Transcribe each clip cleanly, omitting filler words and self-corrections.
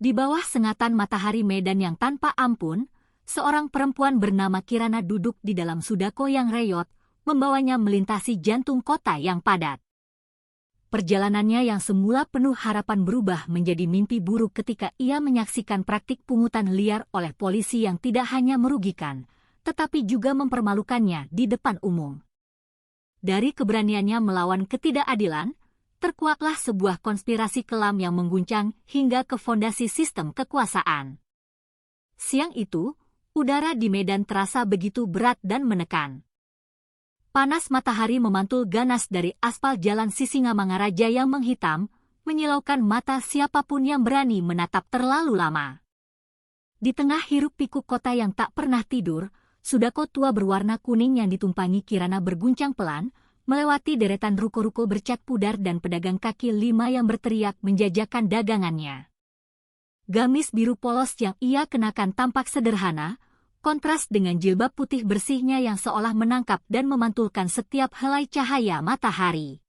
Di bawah sengatan matahari medan yang tanpa ampun, seorang perempuan bernama Kirana duduk di dalam Sudako yang reyot, membawanya melintasi jantung kota yang padat. Perjalanannya yang semula penuh harapan berubah menjadi mimpi buruk ketika ia menyaksikan praktik pungutan liar oleh polisi yang tidak hanya merugikan, tetapi juga mempermalukannya di depan umum. Dari keberaniannya melawan ketidakadilan, terkuaklah sebuah konspirasi kelam yang mengguncang hingga ke fondasi sistem kekuasaan. Siang itu, udara di Medan terasa begitu berat dan menekan. Panas matahari memantul ganas dari aspal jalan Sisingamangaraja yang menghitam, menyilaukan mata siapapun yang berani menatap terlalu lama. Di tengah hiruk-pikuk kota yang tak pernah tidur, Sudako tua berwarna kuning yang ditumpangi Kirana berguncang pelan, melewati deretan ruko-ruko bercat pudar dan pedagang kaki lima yang berteriak menjajakan dagangannya. Gamis biru polos yang ia kenakan tampak sederhana, kontras dengan jilbab putih bersihnya yang seolah menangkap dan memantulkan setiap helai cahaya matahari.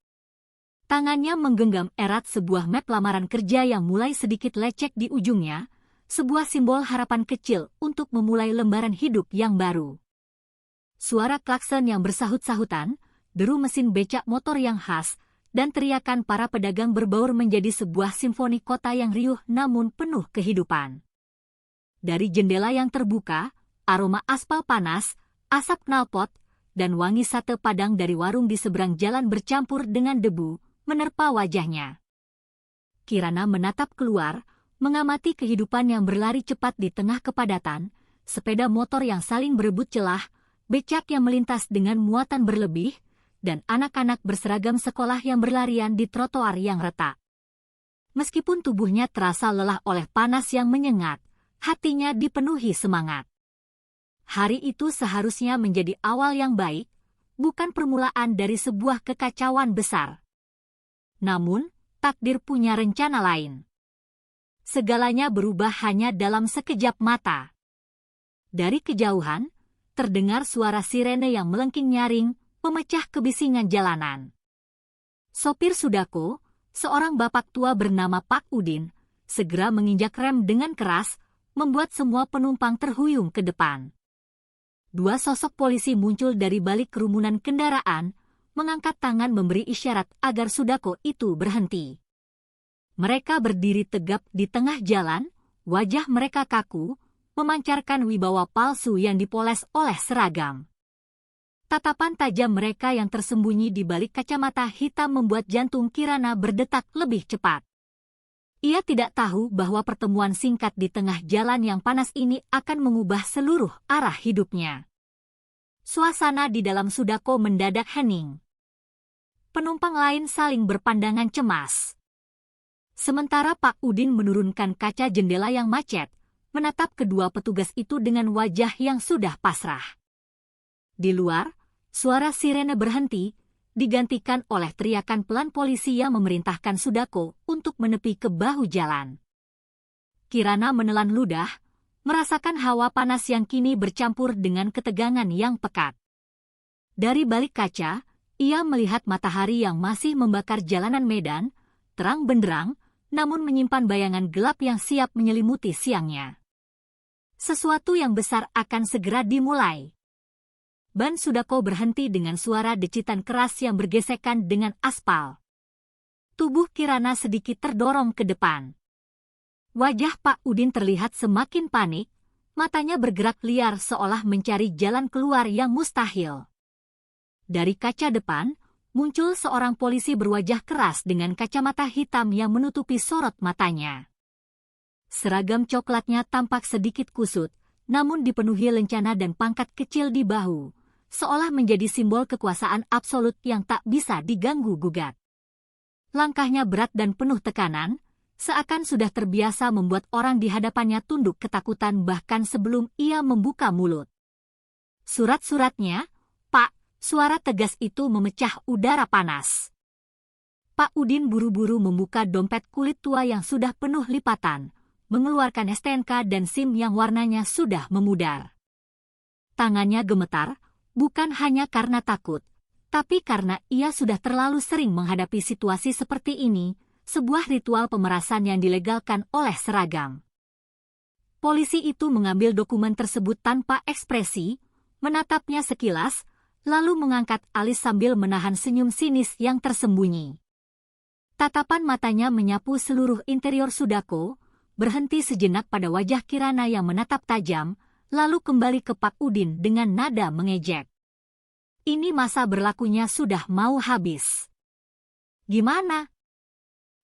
Tangannya menggenggam erat sebuah map lamaran kerja yang mulai sedikit lecek di ujungnya, sebuah simbol harapan kecil untuk memulai lembaran hidup yang baru. Suara klakson yang bersahut-sahutan, deru mesin becak motor yang khas, dan teriakan para pedagang berbaur menjadi sebuah simfoni kota yang riuh namun penuh kehidupan. Dari jendela yang terbuka, aroma aspal panas, asap knalpot, dan wangi sate padang dari warung di seberang jalan bercampur dengan debu, menerpa wajahnya. Kirana menatap keluar, mengamati kehidupan yang berlari cepat di tengah kepadatan, sepeda motor yang saling berebut celah, becak yang melintas dengan muatan berlebih, dan anak-anak berseragam sekolah yang berlarian di trotoar yang retak. Meskipun tubuhnya terasa lelah oleh panas yang menyengat, hatinya dipenuhi semangat. Hari itu seharusnya menjadi awal yang baik, bukan permulaan dari sebuah kekacauan besar. Namun, takdir punya rencana lain. Segalanya berubah hanya dalam sekejap mata. Dari kejauhan, terdengar suara sirene yang melengking nyaring, memecah kebisingan jalanan. Sopir Sudako, seorang bapak tua bernama Pak Udin, segera menginjak rem dengan keras, membuat semua penumpang terhuyung ke depan. Dua sosok polisi muncul dari balik kerumunan kendaraan, mengangkat tangan memberi isyarat agar Sudako itu berhenti. Mereka berdiri tegap di tengah jalan, wajah mereka kaku, memancarkan wibawa palsu yang dipoles oleh seragam. Tatapan tajam mereka yang tersembunyi di balik kacamata hitam membuat jantung Kirana berdetak lebih cepat. Ia tidak tahu bahwa pertemuan singkat di tengah jalan yang panas ini akan mengubah seluruh arah hidupnya. Suasana di dalam Sudako mendadak hening. Penumpang lain saling berpandangan cemas. Sementara Pak Udin menurunkan kaca jendela yang macet, menatap kedua petugas itu dengan wajah yang sudah pasrah. Di luar, suara sirene berhenti, digantikan oleh teriakan pelan polisi yang memerintahkan Sudako untuk menepi ke bahu jalan. Kirana menelan ludah, merasakan hawa panas yang kini bercampur dengan ketegangan yang pekat. Dari balik kaca, ia melihat matahari yang masih membakar jalanan Medan, terang benderang, namun menyimpan bayangan gelap yang siap menyelimuti siangnya. Sesuatu yang besar akan segera dimulai. Ban Sudako berhenti dengan suara decitan keras yang bergesekan dengan aspal. Tubuh Kirana sedikit terdorong ke depan. Wajah Pak Udin terlihat semakin panik, matanya bergerak liar seolah mencari jalan keluar yang mustahil. Dari kaca depan, muncul seorang polisi berwajah keras dengan kacamata hitam yang menutupi sorot matanya. Seragam coklatnya tampak sedikit kusut, namun dipenuhi lencana dan pangkat kecil di bahu, seolah menjadi simbol kekuasaan absolut yang tak bisa diganggu-gugat. Langkahnya berat dan penuh tekanan, seakan sudah terbiasa membuat orang di hadapannya tunduk ketakutan bahkan sebelum ia membuka mulut. Surat-suratnya, Pak, suara tegas itu memecah udara panas. Pak Udin buru-buru membuka dompet kulit tua yang sudah penuh lipatan, mengeluarkan STNK dan SIM yang warnanya sudah memudar. Tangannya gemetar, bukan hanya karena takut, tapi karena ia sudah terlalu sering menghadapi situasi seperti ini, sebuah ritual pemerasan yang dilegalkan oleh seragam. Polisi itu mengambil dokumen tersebut tanpa ekspresi, menatapnya sekilas, lalu mengangkat alis sambil menahan senyum sinis yang tersembunyi. Tatapan matanya menyapu seluruh interior Sudako, berhenti sejenak pada wajah Kirana yang menatap tajam, lalu kembali ke Pak Udin dengan nada mengejek. Ini masa berlakunya sudah mau habis. Gimana?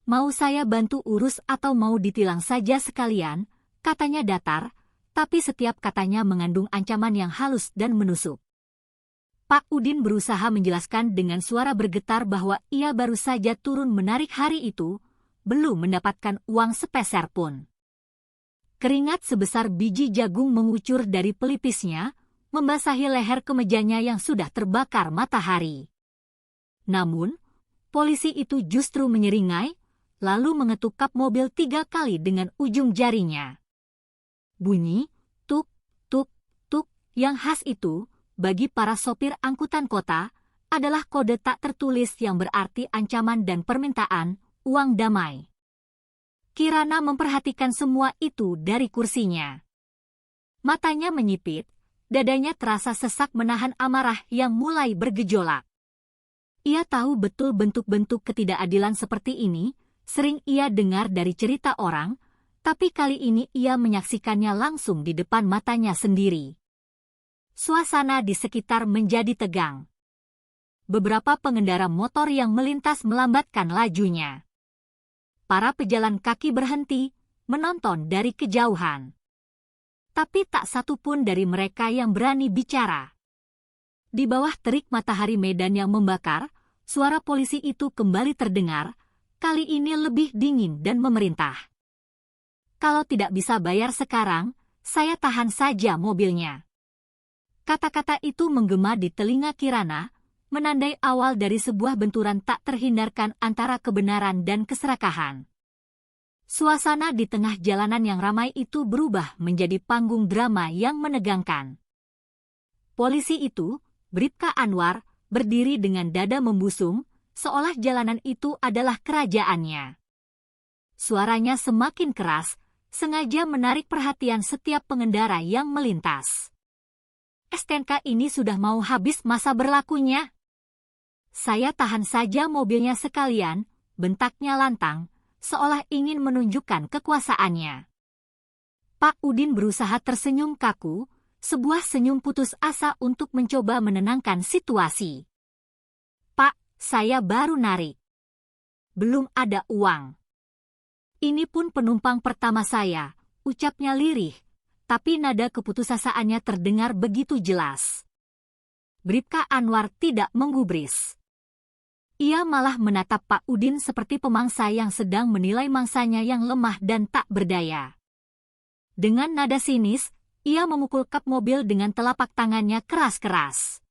Mau saya bantu urus atau mau ditilang saja sekalian? Katanya datar, tapi setiap katanya mengandung ancaman yang halus dan menusuk. Pak Udin berusaha menjelaskan dengan suara bergetar bahwa ia baru saja turun menarik hari itu, belum mendapatkan uang sepeser pun. Keringat sebesar biji jagung mengucur dari pelipisnya, membasahi leher kemejanya yang sudah terbakar matahari. Namun, polisi itu justru menyeringai, lalu mengetuk kap mobil 3 kali dengan ujung jarinya. Bunyi, tuk, tuk, tuk, yang khas itu, bagi para sopir angkutan kota, adalah kode tak tertulis yang berarti ancaman dan permintaan uang damai. Kirana memperhatikan semua itu dari kursinya. Matanya menyipit, dadanya terasa sesak menahan amarah yang mulai bergejolak. Ia tahu betul bentuk-bentuk ketidakadilan seperti ini, sering ia dengar dari cerita orang, tapi kali ini ia menyaksikannya langsung di depan matanya sendiri. Suasana di sekitar menjadi tegang. Beberapa pengendara motor yang melintas melambatkan lajunya. Para pejalan kaki berhenti, menonton dari kejauhan. Tapi tak satu pun dari mereka yang berani bicara. Di bawah terik matahari Medan yang membakar, suara polisi itu kembali terdengar, kali ini lebih dingin dan memerintah. Kalau tidak bisa bayar sekarang, saya tahan saja mobilnya. Kata-kata itu menggema di telinga Kirana, menandai awal dari sebuah benturan tak terhindarkan antara kebenaran dan keserakahan. Suasana di tengah jalanan yang ramai itu berubah menjadi panggung drama yang menegangkan. Polisi itu, Bribka Anwar, berdiri dengan dada membusung, seolah jalanan itu adalah kerajaannya. Suaranya semakin keras, sengaja menarik perhatian setiap pengendara yang melintas. STNK ini sudah mau habis masa berlakunya. Saya tahan saja mobilnya sekalian, bentaknya lantang, seolah ingin menunjukkan kekuasaannya. Pak Udin berusaha tersenyum kaku, sebuah senyum putus asa untuk mencoba menenangkan situasi. Pak, saya baru narik. Belum ada uang. Ini pun penumpang pertama saya, ucapnya lirih, tapi nada keputusasaannya terdengar begitu jelas. Bribka Anwar tidak menggubris. Ia malah menatap Pak Udin seperti pemangsa yang sedang menilai mangsanya yang lemah dan tak berdaya. Dengan nada sinis, ia memukul kap mobil dengan telapak tangannya keras-keras.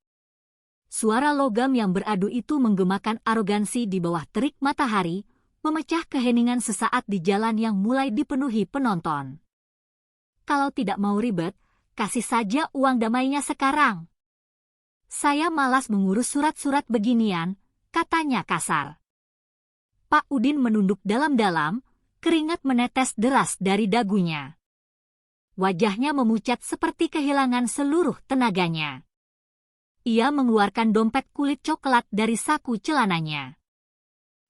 Suara logam yang beradu itu menggemakan arogansi di bawah terik matahari, memecah keheningan sesaat di jalan yang mulai dipenuhi penonton. Kalau tidak mau ribet, kasih saja uang damainya sekarang. Saya malas mengurus surat-surat beginian, katanya kasar. Pak Udin menunduk dalam-dalam, keringat menetes deras dari dagunya. Wajahnya memucat seperti kehilangan seluruh tenaganya. Ia mengeluarkan dompet kulit coklat dari saku celananya.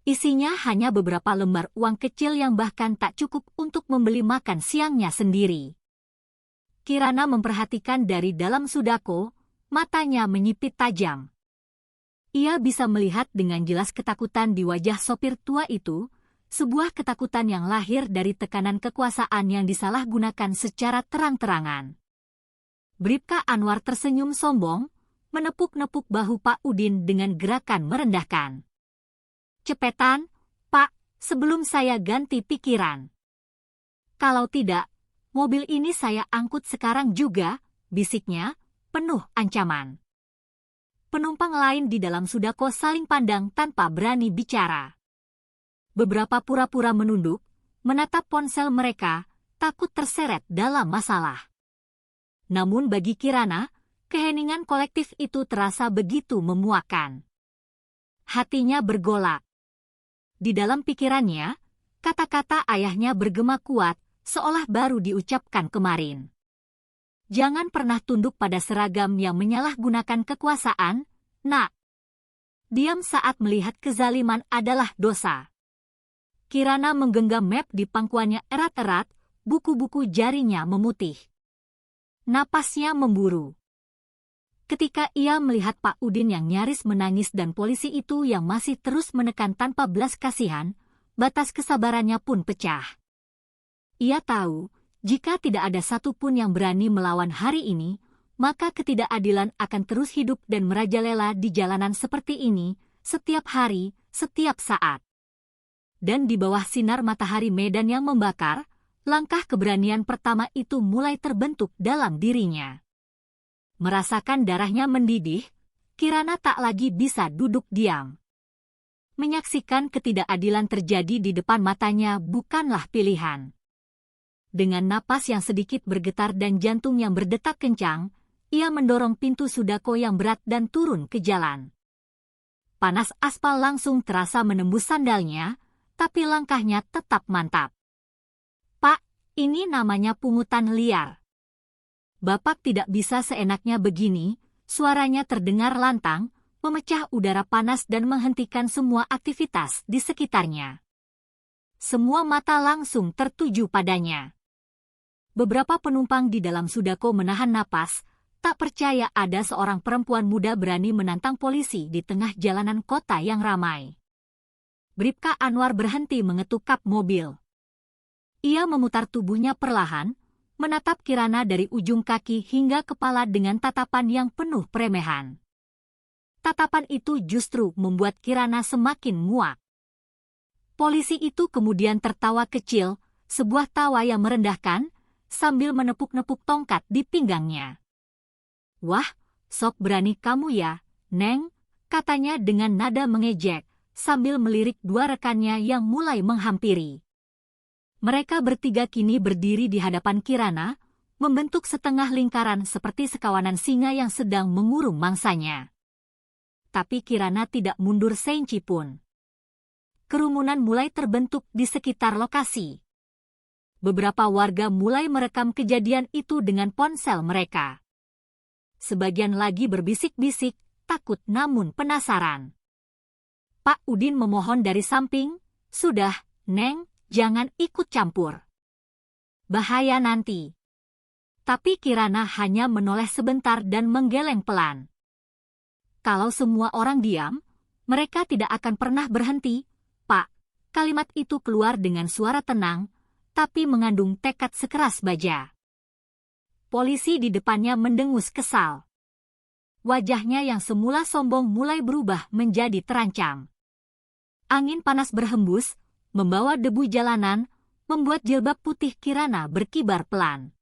Isinya hanya beberapa lembar uang kecil yang bahkan tak cukup untuk membeli makan siangnya sendiri. Kirana memperhatikan dari dalam Sudako, matanya menyipit tajam. Ia bisa melihat dengan jelas ketakutan di wajah sopir tua itu, sebuah ketakutan yang lahir dari tekanan kekuasaan yang disalahgunakan secara terang-terangan. Bribka Anwar tersenyum sombong, menepuk-nepuk bahu Pak Udin dengan gerakan merendahkan. Cepetan, Pak, sebelum saya ganti pikiran. Kalau tidak, mobil ini saya angkut sekarang juga, bisiknya, penuh ancaman. Penumpang lain di dalam Sudako saling pandang tanpa berani bicara. Beberapa pura-pura menunduk, menatap ponsel mereka, takut terseret dalam masalah. Namun bagi Kirana, keheningan kolektif itu terasa begitu memuakkan. Hatinya bergolak. Di dalam pikirannya, kata-kata ayahnya bergema kuat, seolah baru diucapkan kemarin. Jangan pernah tunduk pada seragam yang menyalahgunakan kekuasaan, nak. Diam saat melihat kezaliman adalah dosa. Kirana menggenggam map di pangkuannya erat-erat, buku-buku jarinya memutih. Napasnya memburu. Ketika ia melihat Pak Udin yang nyaris menangis dan polisi itu yang masih terus menekan tanpa belas kasihan, batas kesabarannya pun pecah. Ia tahu, jika tidak ada satupun yang berani melawan hari ini, maka ketidakadilan akan terus hidup dan merajalela di jalanan seperti ini, setiap hari, setiap saat. Dan di bawah sinar matahari medan yang membakar, langkah keberanian pertama itu mulai terbentuk dalam dirinya. Merasakan darahnya mendidih, Kirana tak lagi bisa duduk diam. Menyaksikan ketidakadilan terjadi di depan matanya bukanlah pilihan. Dengan napas yang sedikit bergetar dan jantung yang berdetak kencang, ia mendorong pintu Sudako yang berat dan turun ke jalan. Panas aspal langsung terasa menembus sandalnya, tapi langkahnya tetap mantap. Pak, ini namanya pungutan liar. Bapak tidak bisa seenaknya begini, suaranya terdengar lantang, memecah udara panas dan menghentikan semua aktivitas di sekitarnya. Semua mata langsung tertuju padanya. Beberapa penumpang di dalam Sudako menahan napas, tak percaya ada seorang perempuan muda berani menantang polisi di tengah jalanan kota yang ramai. Bribka Anwar berhenti mengetuk kap mobil. Ia memutar tubuhnya perlahan, menatap Kirana dari ujung kaki hingga kepala dengan tatapan yang penuh peremehan. Tatapan itu justru membuat Kirana semakin muak. Polisi itu kemudian tertawa kecil, sebuah tawa yang merendahkan, sambil menepuk-nepuk tongkat di pinggangnya. Wah, sok berani kamu ya, Neng, katanya dengan nada mengejek, sambil melirik dua rekannya yang mulai menghampiri. Mereka bertiga kini berdiri di hadapan Kirana, membentuk setengah lingkaran seperti sekawanan singa yang sedang mengurung mangsanya. Tapi Kirana tidak mundur seinci pun. Kerumunan mulai terbentuk di sekitar lokasi. Beberapa warga mulai merekam kejadian itu dengan ponsel mereka. Sebagian lagi berbisik-bisik, takut namun penasaran. Pak Udin memohon dari samping, sudah, Neng, jangan ikut campur. Bahaya nanti. Tapi Kirana hanya menoleh sebentar dan menggeleng pelan. Kalau semua orang diam, mereka tidak akan pernah berhenti, Pak. Kalimat itu keluar dengan suara tenang, tapi mengandung tekad sekeras baja. Polisi di depannya mendengus kesal. Wajahnya yang semula sombong mulai berubah menjadi terancam. Angin panas berhembus, membawa debu jalanan, membuat jilbab putih Kirana berkibar pelan.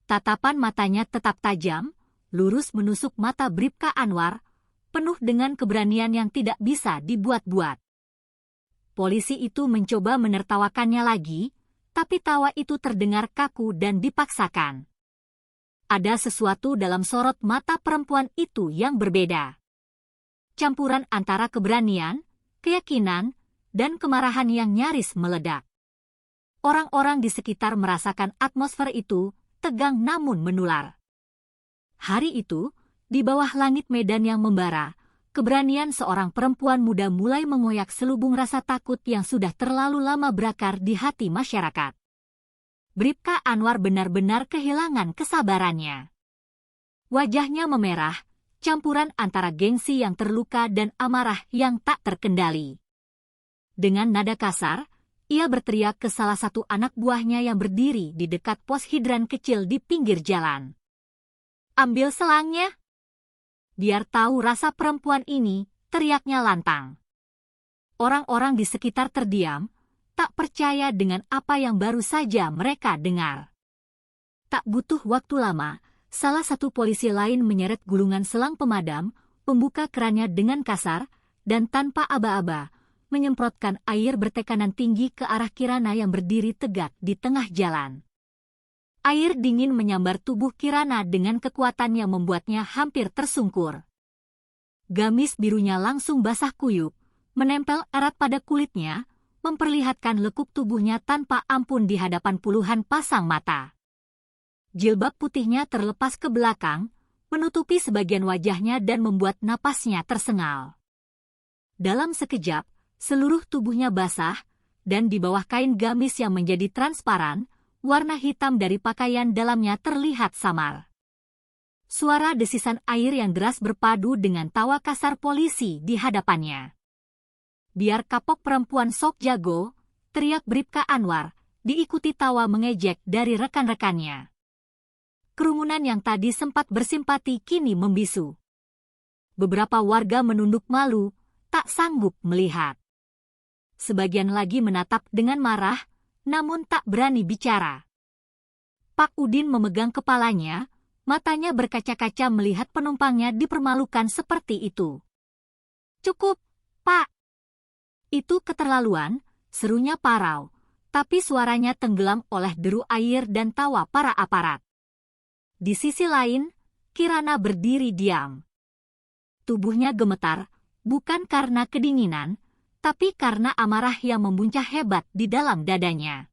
Tatapan matanya tetap tajam, lurus menusuk mata Bribka Anwar, penuh dengan keberanian yang tidak bisa dibuat-buat. Polisi itu mencoba menertawakannya lagi, tapi tawa itu terdengar kaku dan dipaksakan. Ada sesuatu dalam sorot mata perempuan itu yang berbeda. Campuran antara keberanian, keyakinan, dan kemarahan yang nyaris meledak. Orang-orang di sekitar merasakan atmosfer itu, tegang namun menular. Hari itu, di bawah langit medan yang membara, keberanian seorang perempuan muda mulai mengoyak selubung rasa takut yang sudah terlalu lama berakar di hati masyarakat. Bribka Anwar benar-benar kehilangan kesabarannya. Wajahnya memerah, campuran antara gengsi yang terluka dan amarah yang tak terkendali. Dengan nada kasar, ia berteriak ke salah satu anak buahnya yang berdiri di dekat pos hidran kecil di pinggir jalan. Ambil selangnya. Biar tahu rasa perempuan ini, teriaknya lantang. Orang-orang di sekitar terdiam, tak percaya dengan apa yang baru saja mereka dengar. Tak butuh waktu lama, salah satu polisi lain menyeret gulungan selang pemadam, membuka kerannya dengan kasar, dan tanpa aba-aba, menyemprotkan air bertekanan tinggi ke arah Kirana yang berdiri tegak di tengah jalan. Air dingin menyambar tubuh Kirana dengan kekuatan yang membuatnya hampir tersungkur. Gamis birunya langsung basah kuyup, menempel erat pada kulitnya, memperlihatkan lekuk tubuhnya tanpa ampun di hadapan puluhan pasang mata. Jilbab putihnya terlepas ke belakang, menutupi sebagian wajahnya dan membuat napasnya tersengal. Dalam sekejap, seluruh tubuhnya basah, dan di bawah kain gamis yang menjadi transparan, warna hitam dari pakaian dalamnya terlihat samar. Suara desisan air yang deras berpadu dengan tawa kasar polisi di hadapannya. "Biar kapok perempuan sok jago," teriak Bribka Anwar, diikuti tawa mengejek dari rekan-rekannya. Kerumunan yang tadi sempat bersimpati kini membisu. Beberapa warga menunduk malu, tak sanggup melihat. Sebagian lagi menatap dengan marah, namun tak berani bicara. Pak Udin memegang kepalanya, matanya berkaca-kaca melihat penumpangnya dipermalukan seperti itu. "Cukup, Pak." "Itu keterlaluan," serunya Parau, tapi suaranya tenggelam oleh deru air dan tawa para aparat. Di sisi lain, Kirana berdiri diam. Tubuhnya gemetar, bukan karena kedinginan, tapi karena amarah yang membuncah hebat di dalam dadanya.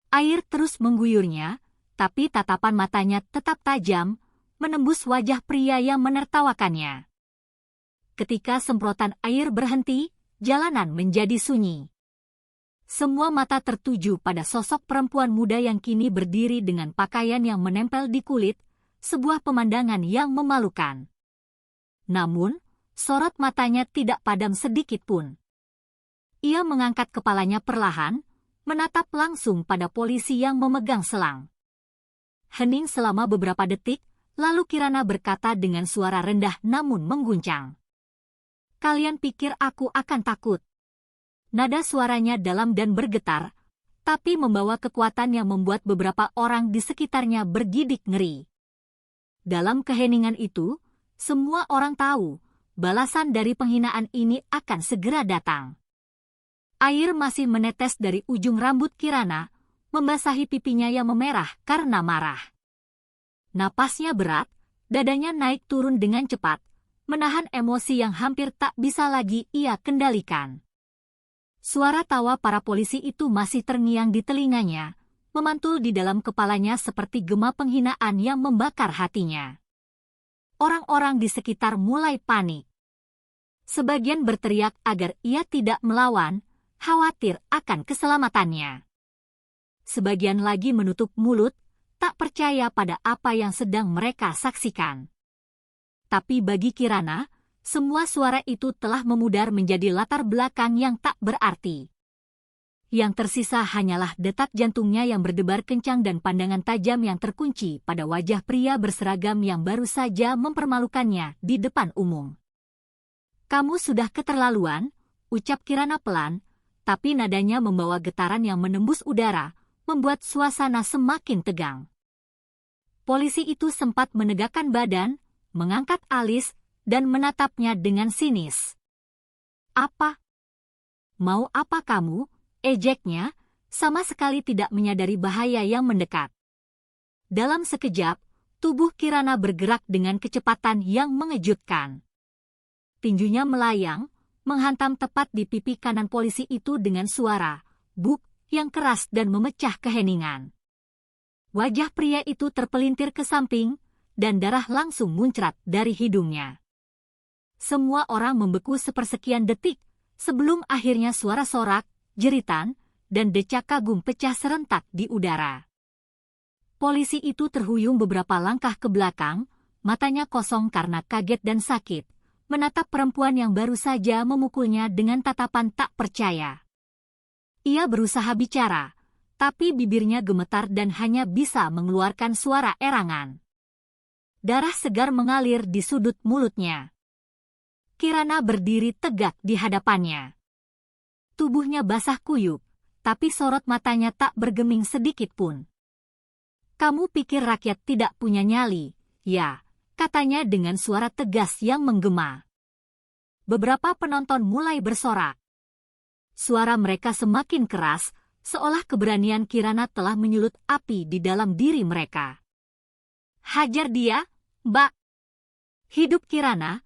Air terus mengguyurnya, tapi tatapan matanya tetap tajam, menembus wajah pria yang menertawakannya. Ketika semprotan air berhenti, jalanan menjadi sunyi. Semua mata tertuju pada sosok perempuan muda yang kini berdiri dengan pakaian yang menempel di kulit, sebuah pemandangan yang memalukan. Namun, sorot matanya tidak padam sedikit pun. Ia mengangkat kepalanya perlahan, menatap langsung pada polisi yang memegang selang. Hening selama beberapa detik, lalu Kirana berkata dengan suara rendah namun mengguncang. "Kalian pikir aku akan takut?" Nada suaranya dalam dan bergetar, tapi membawa kekuatan yang membuat beberapa orang di sekitarnya bergidik ngeri. Dalam keheningan itu, semua orang tahu, balasan dari penghinaan ini akan segera datang. Air masih menetes dari ujung rambut Kirana, membasahi pipinya yang memerah karena marah. Napasnya berat, dadanya naik turun dengan cepat, menahan emosi yang hampir tak bisa lagi ia kendalikan. Suara tawa para polisi itu masih terngiang di telinganya, memantul di dalam kepalanya seperti gema penghinaan yang membakar hatinya. Orang-orang di sekitar mulai panik. Sebagian berteriak agar ia tidak melawan, khawatir akan keselamatannya. Sebagian lagi menutup mulut, tak percaya pada apa yang sedang mereka saksikan. Tapi bagi Kirana, semua suara itu telah memudar menjadi latar belakang yang tak berarti. Yang tersisa hanyalah detak jantungnya yang berdebar kencang dan pandangan tajam yang terkunci pada wajah pria berseragam yang baru saja mempermalukannya di depan umum. "Kamu sudah keterlaluan," ucap Kirana pelan, tapi nadanya membawa getaran yang menembus udara, membuat suasana semakin tegang. Polisi itu sempat menegakkan badan, mengangkat alis, dan menatapnya dengan sinis. "Apa? Mau apa kamu?" ejeknya, sama sekali tidak menyadari bahaya yang mendekat. Dalam sekejap, tubuh Kirana bergerak dengan kecepatan yang mengejutkan. Tinjunya melayang, menghantam tepat di pipi kanan polisi itu dengan suara "buk" yang keras dan memecah keheningan. Wajah pria itu terpelintir ke samping, dan darah langsung muncrat dari hidungnya. Semua orang membeku sepersekian detik, sebelum akhirnya suara sorak, jeritan, dan decak kagum pecah serentak di udara. Polisi itu terhuyung beberapa langkah ke belakang, matanya kosong karena kaget dan sakit, menatap perempuan yang baru saja memukulnya dengan tatapan tak percaya. Ia berusaha bicara, tapi bibirnya gemetar dan hanya bisa mengeluarkan suara erangan. Darah segar mengalir di sudut mulutnya. Kirana berdiri tegak di hadapannya. Tubuhnya basah kuyup, tapi sorot matanya tak bergeming sedikit pun. "Kamu pikir rakyat tidak punya nyali, ya?" katanya dengan suara tegas yang menggema. Beberapa penonton mulai bersorak. Suara mereka semakin keras, seolah keberanian Kirana telah menyulut api di dalam diri mereka. "Hajar dia, Mbak!" Hidup Kirana,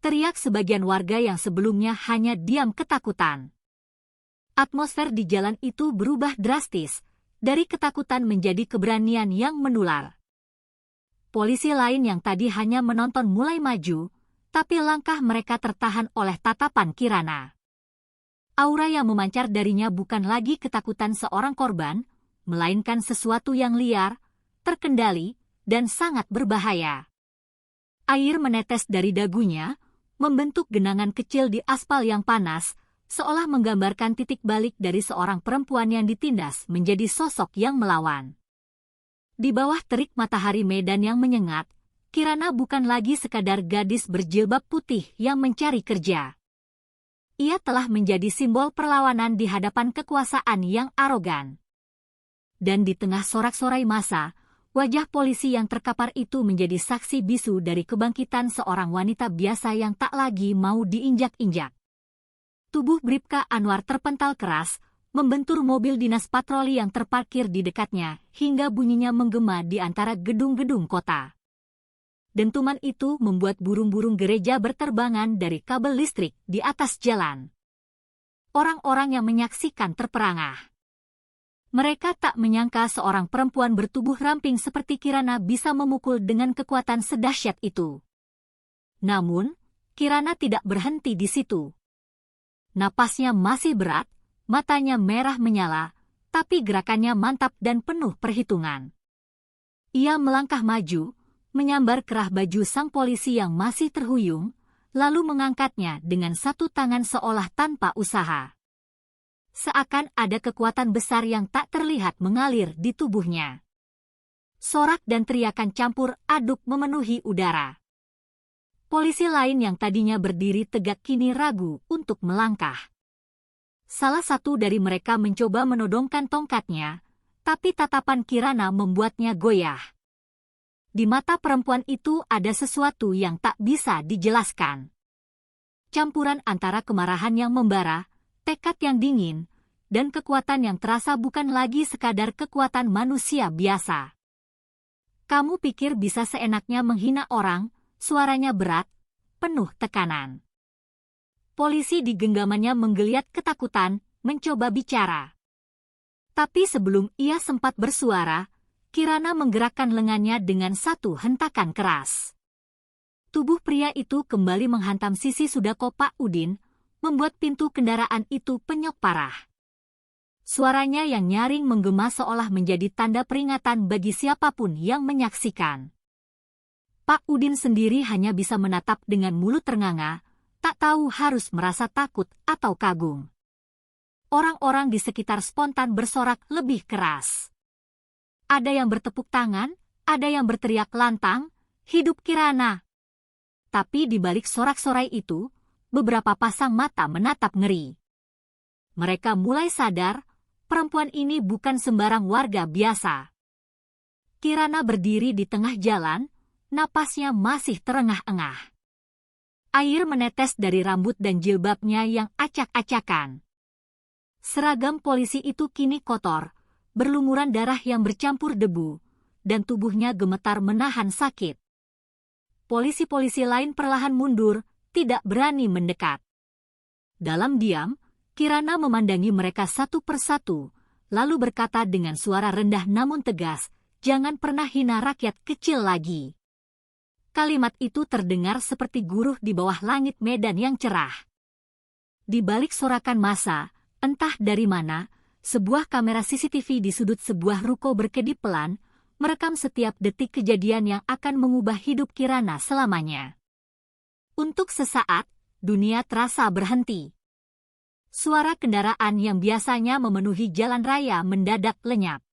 teriak sebagian warga yang sebelumnya hanya diam ketakutan. Atmosfer di jalan itu berubah drastis, dari ketakutan menjadi keberanian yang menular. Polisi lain yang tadi hanya menonton mulai maju, tapi langkah mereka tertahan oleh tatapan Kirana. Aura yang memancar darinya bukan lagi ketakutan seorang korban, melainkan sesuatu yang liar, terkendali, dan sangat berbahaya. Air menetes dari dagunya, membentuk genangan kecil di aspal yang panas, seolah menggambarkan titik balik dari seorang perempuan yang ditindas menjadi sosok yang melawan. Di bawah terik matahari Medan yang menyengat, Kirana bukan lagi sekadar gadis berjilbab putih yang mencari kerja. Ia telah menjadi simbol perlawanan di hadapan kekuasaan yang arogan. Dan di tengah sorak-sorai massa, wajah polisi yang terkapar itu menjadi saksi bisu dari kebangkitan seorang wanita biasa yang tak lagi mau diinjak-injak. Tubuh Bribka Anwar terpental keras, membentur mobil dinas patroli yang terparkir di dekatnya, hingga bunyinya menggema di antara gedung-gedung kota. Dentuman itu membuat burung-burung gereja berterbangan dari kabel listrik di atas jalan. Orang-orang yang menyaksikan terperangah. Mereka tak menyangka seorang perempuan bertubuh ramping seperti Kirana bisa memukul dengan kekuatan sedahsyat itu. Namun, Kirana tidak berhenti di situ. Napasnya masih berat, matanya merah menyala, tapi gerakannya mantap dan penuh perhitungan. Ia melangkah maju, menyambar kerah baju sang polisi yang masih terhuyung, lalu mengangkatnya dengan satu tangan seolah tanpa usaha. Seakan ada kekuatan besar yang tak terlihat mengalir di tubuhnya. Sorak dan teriakan campur aduk memenuhi udara. Polisi lain yang tadinya berdiri tegak kini ragu untuk melangkah. Salah satu dari mereka mencoba menodongkan tongkatnya, tapi tatapan Kirana membuatnya goyah. Di mata perempuan itu ada sesuatu yang tak bisa dijelaskan. Campuran antara kemarahan yang membara, tekad yang dingin, dan kekuatan yang terasa bukan lagi sekadar kekuatan manusia biasa. Kamu pikir bisa seenaknya menghina orang, suaranya berat, penuh tekanan. Polisi di genggamannya menggeliat ketakutan, mencoba bicara. Tapi sebelum ia sempat bersuara, Kirana menggerakkan lengannya dengan satu hentakan keras. Tubuh pria itu kembali menghantam sisi Sudako Pak Udin, membuat pintu kendaraan itu penyok parah. Suaranya yang nyaring menggema seolah menjadi tanda peringatan bagi siapapun yang menyaksikan. Pak Udin sendiri hanya bisa menatap dengan mulut ternganga, tak tahu harus merasa takut atau kagum. Orang-orang di sekitar spontan bersorak lebih keras. Ada yang bertepuk tangan, ada yang berteriak lantang, "Hidup Kirana!" Tapi di balik sorak-sorai itu, beberapa pasang mata menatap ngeri. Mereka mulai sadar, perempuan ini bukan sembarang warga biasa. Kirana berdiri di tengah jalan, napasnya masih terengah-engah. Air menetes dari rambut dan jilbabnya yang acak-acakan. Seragam polisi itu kini kotor, berlumuran darah yang bercampur debu, dan tubuhnya gemetar menahan sakit. Polisi-polisi lain perlahan mundur, tidak berani mendekat. Dalam diam, Kirana memandangi mereka satu persatu, lalu berkata dengan suara rendah namun tegas, "Jangan pernah hina rakyat kecil lagi." Kalimat itu terdengar seperti guruh di bawah langit Medan yang cerah. Di balik sorakan massa, entah dari mana, sebuah kamera CCTV di sudut sebuah ruko berkedip pelan, merekam setiap detik kejadian yang akan mengubah hidup Kirana selamanya. Untuk sesaat, dunia terasa berhenti. Suara kendaraan yang biasanya memenuhi jalan raya mendadak lenyap.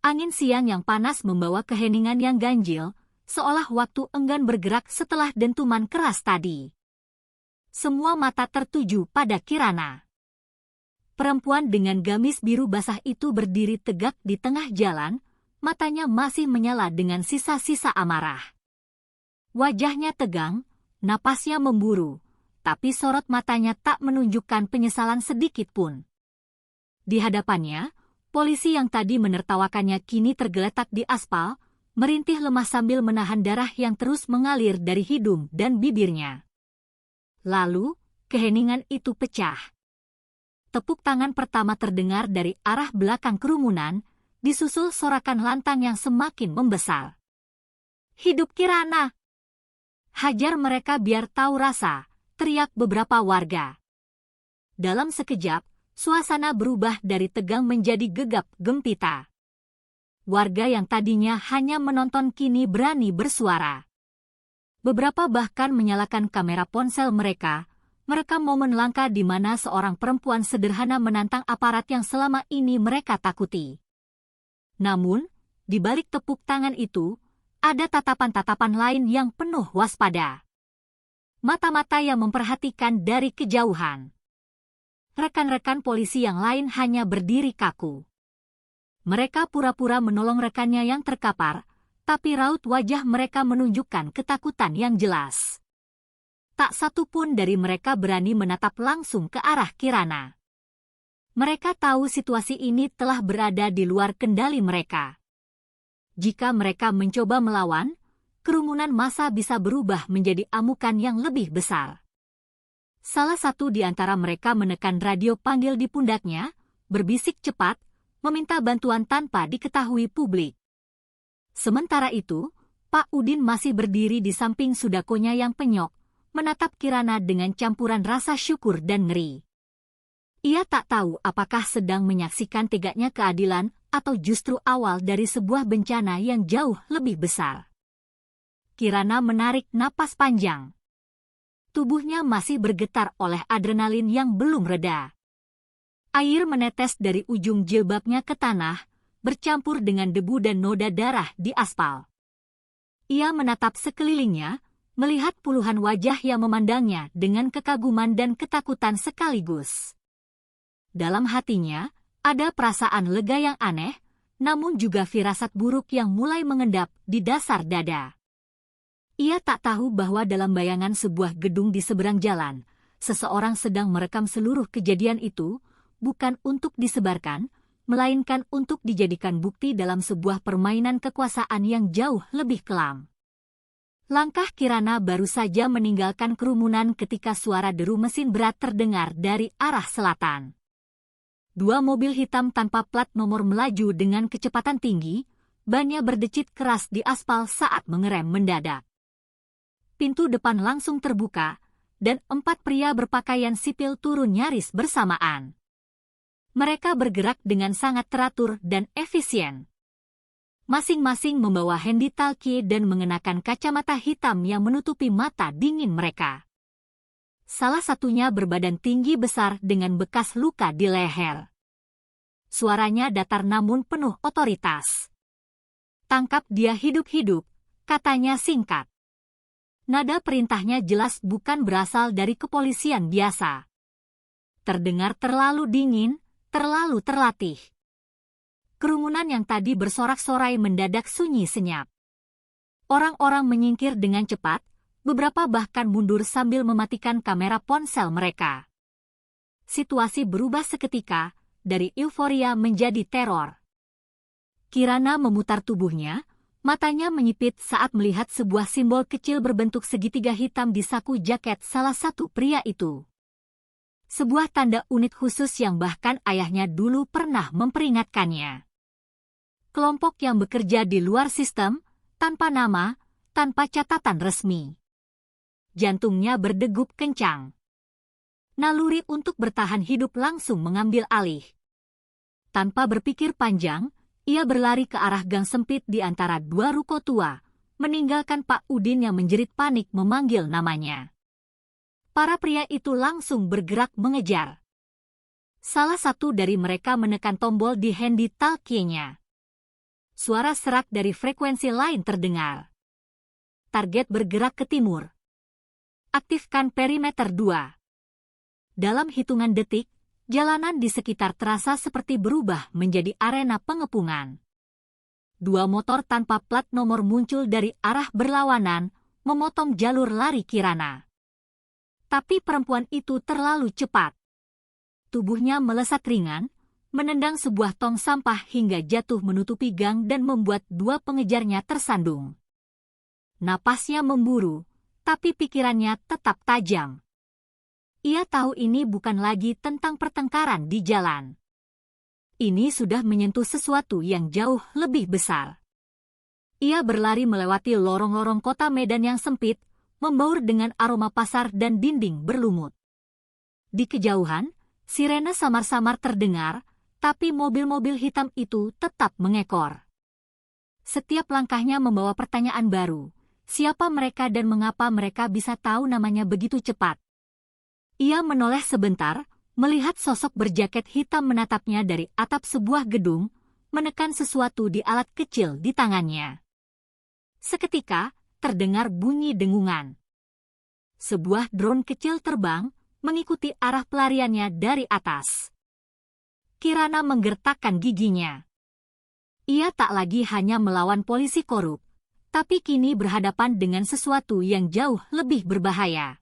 Angin siang yang panas membawa keheningan yang ganjil, seolah waktu enggan bergerak setelah dentuman keras tadi. Semua mata tertuju pada Kirana. Perempuan dengan gamis biru basah itu berdiri tegak di tengah jalan, matanya masih menyala dengan sisa-sisa amarah. Wajahnya tegang, napasnya memburu, tapi sorot matanya tak menunjukkan penyesalan sedikit pun. Di hadapannya, polisi yang tadi menertawakannya kini tergeletak di aspal, merintih lemah sambil menahan darah yang terus mengalir dari hidung dan bibirnya. Lalu, keheningan itu pecah. Tepuk tangan pertama terdengar dari arah belakang kerumunan, disusul sorakan lantang yang semakin membesar. "Hidup Kirana! Hajar mereka biar tahu rasa!" teriak beberapa warga. Dalam sekejap, suasana berubah dari tegang menjadi gegap gempita. Warga yang tadinya hanya menonton kini berani bersuara. Beberapa bahkan menyalakan kamera ponsel mereka, merekam momen langka di mana seorang perempuan sederhana menantang aparat yang selama ini mereka takuti. Namun, di balik tepuk tangan itu, ada tatapan-tatapan lain yang penuh waspada. Mata-mata yang memperhatikan dari kejauhan. Rekan-rekan polisi yang lain hanya berdiri kaku. Mereka pura-pura menolong rekannya yang terkapar, tapi raut wajah mereka menunjukkan ketakutan yang jelas. Tak satu pun dari mereka berani menatap langsung ke arah Kirana. Mereka tahu situasi ini telah berada di luar kendali mereka. Jika mereka mencoba melawan, kerumunan massa bisa berubah menjadi amukan yang lebih besar. Salah satu di antara mereka menekan radio panggil di pundaknya, berbisik cepat, meminta bantuan tanpa diketahui publik. Sementara itu, Pak Udin masih berdiri di samping sudakonya yang penyok, menatap Kirana dengan campuran rasa syukur dan ngeri. Ia tak tahu apakah sedang menyaksikan tegaknya keadilan atau justru awal dari sebuah bencana yang jauh lebih besar. Kirana menarik napas panjang. Tubuhnya masih bergetar oleh adrenalin yang belum reda. Air menetes dari ujung jilbabnya ke tanah, bercampur dengan debu dan noda darah di aspal. Ia menatap sekelilingnya, melihat puluhan wajah yang memandangnya dengan kekaguman dan ketakutan sekaligus. Dalam hatinya, ada perasaan lega yang aneh, namun juga firasat buruk yang mulai mengendap di dasar dada. Ia tak tahu bahwa dalam bayangan sebuah gedung di seberang jalan, seseorang sedang merekam seluruh kejadian itu, bukan untuk disebarkan, melainkan untuk dijadikan bukti dalam sebuah permainan kekuasaan yang jauh lebih kelam. Langkah Kirana baru saja meninggalkan kerumunan ketika suara deru mesin berat terdengar dari arah selatan. Dua mobil hitam tanpa plat nomor melaju dengan kecepatan tinggi, bannya berdecit keras di aspal saat mengerem mendadak. Pintu depan langsung terbuka, dan 4 pria berpakaian sipil turun nyaris bersamaan. Mereka bergerak dengan sangat teratur dan efisien. Masing-masing membawa handi talkie dan mengenakan kacamata hitam yang menutupi mata dingin mereka. Salah satunya berbadan tinggi besar dengan bekas luka di leher. Suaranya datar namun penuh otoritas. "Tangkap dia hidup-hidup," katanya singkat. Nada perintahnya jelas bukan berasal dari kepolisian biasa. Terdengar terlalu dingin, terlalu terlatih. Kerumunan yang tadi bersorak-sorai mendadak sunyi senyap. Orang-orang menyingkir dengan cepat, beberapa bahkan mundur sambil mematikan kamera ponsel mereka. Situasi berubah seketika, dari euforia menjadi teror. Kirana memutar tubuhnya, matanya menyipit saat melihat sebuah simbol kecil berbentuk segitiga hitam di saku jaket salah satu pria itu. Sebuah tanda unit khusus yang bahkan ayahnya dulu pernah memperingatkannya. Kelompok yang bekerja di luar sistem, tanpa nama, tanpa catatan resmi. Jantungnya berdegup kencang. Naluri untuk bertahan hidup langsung mengambil alih. Tanpa berpikir panjang, ia berlari ke arah gang sempit di antara dua ruko tua, meninggalkan Pak Udin yang menjerit panik memanggil namanya. Para pria itu langsung bergerak mengejar. Salah satu dari mereka menekan tombol di handi talkie-nya. Suara serak dari frekuensi lain terdengar. Target bergerak ke timur. Aktifkan perimeter 2. Dalam hitungan detik, jalanan di sekitar terasa seperti berubah menjadi arena pengepungan. Dua motor tanpa plat nomor muncul dari arah berlawanan, memotong jalur lari Kirana. Tapi perempuan itu terlalu cepat. Tubuhnya melesat ringan, menendang sebuah tong sampah hingga jatuh menutupi gang dan membuat dua pengejarnya tersandung. Napasnya memburu, tapi pikirannya tetap tajam. Ia tahu ini bukan lagi tentang pertengkaran di jalan. Ini sudah menyentuh sesuatu yang jauh lebih besar. Ia berlari melewati lorong-lorong kota Medan yang sempit, membaur dengan aroma pasar dan dinding berlumut. Di kejauhan, sirene samar-samar terdengar, tapi mobil-mobil hitam itu tetap mengekor. Setiap langkahnya membawa pertanyaan baru. Siapa mereka dan mengapa mereka bisa tahu namanya begitu cepat? Ia menoleh sebentar, melihat sosok berjaket hitam menatapnya dari atap sebuah gedung, menekan sesuatu di alat kecil di tangannya. Seketika, terdengar bunyi dengungan. Sebuah drone kecil terbang, mengikuti arah pelariannya dari atas. Kirana menggertakkan giginya. Ia tak lagi hanya melawan polisi korup, tapi kini berhadapan dengan sesuatu yang jauh lebih berbahaya.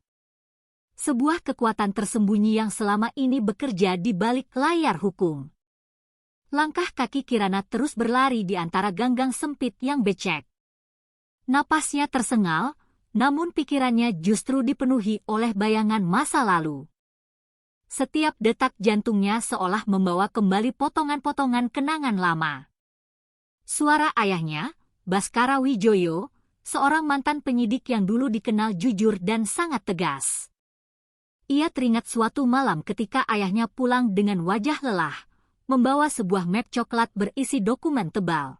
Sebuah kekuatan tersembunyi yang selama ini bekerja di balik layar hukum. Langkah kaki Kirana terus berlari di antara ganggang sempit yang becek. Napasnya tersengal, namun pikirannya justru dipenuhi oleh bayangan masa lalu. Setiap detak jantungnya seolah membawa kembali potongan-potongan kenangan lama. Suara ayahnya, Baskara Wijoyo, seorang mantan penyidik yang dulu dikenal jujur dan sangat tegas. Ia teringat suatu malam ketika ayahnya pulang dengan wajah lelah, membawa sebuah map coklat berisi dokumen tebal.